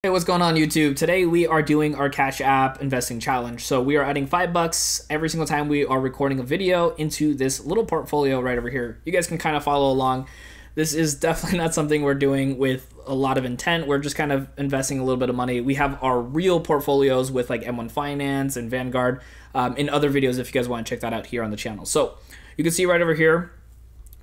Hey, what's going on YouTube? Today we are doing our Cash App investing challenge. So we are adding $5 every single time we are recording a video into this little portfolio right over here. You guys can kind of follow along. This is definitely not something we're doing with a lot of intent. We're just kind of investing a little bit of money. We have our real portfolios with like M1 Finance and Vanguard in other videos if you guys want to check that out here on the channel. So you can see right over here,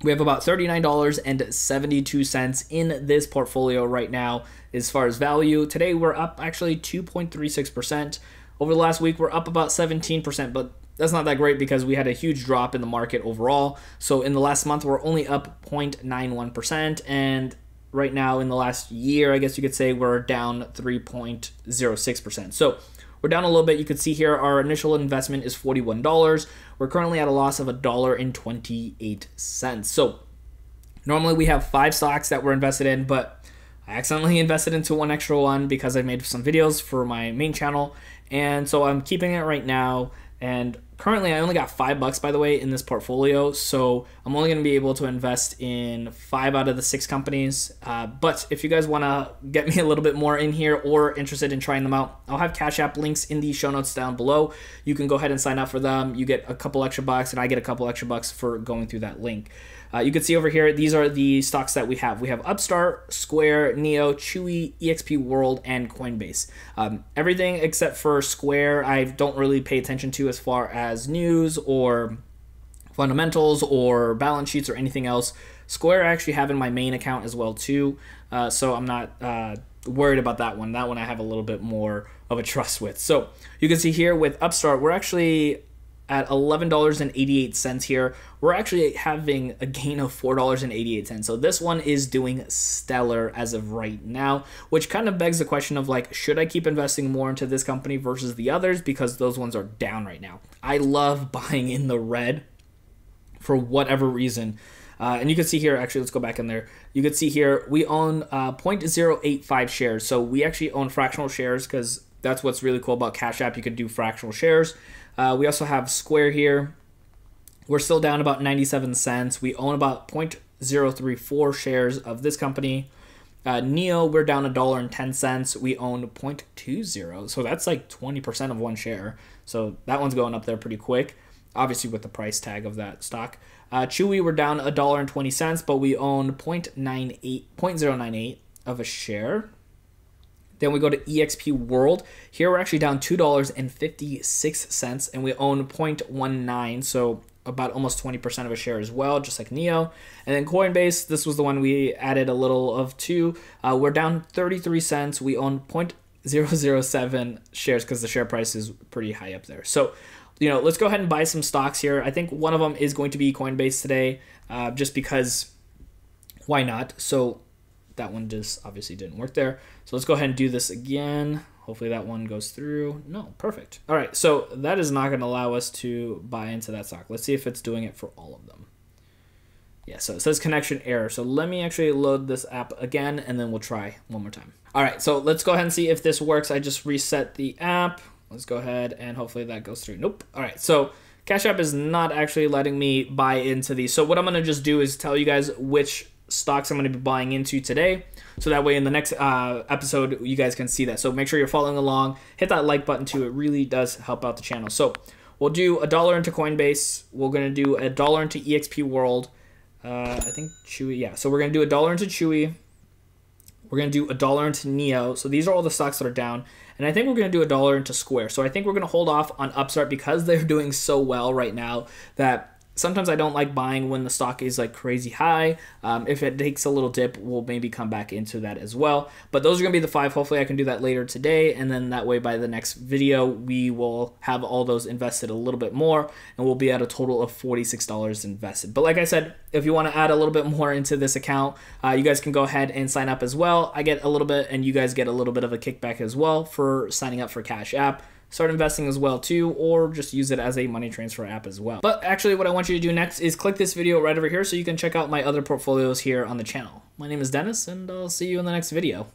we have about $39.72 in this portfolio right now as far as value. Today we're up actually 2.36%. Over the last week we're up about 17%, but that's not that great because we had a huge drop in the market overall. So in the last month we're only up 0.91%, and right now in the last year, I guess you could say, we're down 3.06%. So we're down a little bit. You can see here our initial investment is $41. We're currently at a loss of $1.28. So normally we have 5 stocks that we're invested in, but I accidentally invested into one extra one because I made some videos for my main channel, and so I'm keeping it right now. And currently I only got $5, by the way, in this portfolio, so I'm only going to be able to invest in 5 out of the 6 companies. But if you guys want to get me a little bit more in here or interested in trying them out, I'll have Cash App links in the show notes down below. You can go ahead and sign up for them. You get a couple extra bucks, and I get a couple extra bucks for going through that link. You can see over here, these are the stocks that we have. We have Upstart, Square, NIO, Chewy, eXp World, and Coinbase. Everything except for Square I don't really pay attention to as far as news or fundamentals or balance sheets or anything else. Square I actually have in my main account as well too, so I'm not worried about that one. That one I have a little bit more of a trust with. So you can see here with Upstart, we're actually at $11.88 here. We're actually having a gain of $4.88. So this one is doing stellar as of right now, which kind of begs the question of like, should I keep investing more into this company versus the others, because those ones are down right now. I love buying in the red for whatever reason. And you can see here, actually, let's go back in there. You can see here, we own 0.085 shares. So we actually own fractional shares because that's what's really cool about Cash App. You can do fractional shares. We also have Square here. We're still down about 97 cents. We own about 0.034 shares of this company. NIO, we're down $1.10. We own 0.20. So that's like 20% of one share. So that one's going up there pretty quick, obviously with the price tag of that stock. Chewy, we're down $1.20, but we own 0.98 of a share. Then we go to eXp World. Here we're actually down $2.56, and we own 0.19, so about almost 20% of a share as well, just like NIO. And then Coinbase, this was the one we added a little of too. We're down 33 cents. We own 0.007 shares because the share price is pretty high up there. So, you know, let's go ahead and buy some stocks here. I think one of them is going to be Coinbase today, just because why not? So that one just obviously didn't work there. So let's go ahead and do this again. Hopefully that one goes through. No, perfect. All right, so that is not going to allow us to buy into that stock. Let's see if it's doing it for all of them. Yeah, so it says connection error. So let me actually load this app again, and then we'll try one more time. All right, so let's go ahead and see if this works. I just reset the app. Let's go ahead and hopefully that goes through. Nope. All right, so Cash App is not actually letting me buy into these. So what I'm going to just do is tell you guys which stocks I'm going to be buying into today, so that way in the next episode you guys can see that. So make sure you're following along, hit that like button too, it really does help out the channel. So we'll do $1 into Coinbase, we're going to do $1 into eXp World, I think Chewy, yeah, so we're going to do $1 into Chewy, we're going to do $1 into NIO. So these are all the stocks that are down, and I think we're going to do $1 into Square. So I think we're going to hold off on Upstart because they're doing so well right now that sometimes I don't like buying when the stock is like crazy high. If it takes a little dip, we'll maybe come back into that as well. But those are going to be the 5. Hopefully I can do that later today. And then that way by the next video, we will have all those invested a little bit more. And we'll be at a total of $46 invested. But like I said, if you want to add a little bit more into this account, you guys can go ahead and sign up as well. I get a little bit, and you guys get a little bit of a kickback as well for signing up for Cash App. Start investing as well too, or just use it as a money transfer app as well. But actually what I want you to do next is click this video right over here so you can check out my other portfolios here on the channel. My name is Dennis, and I'll see you in the next video.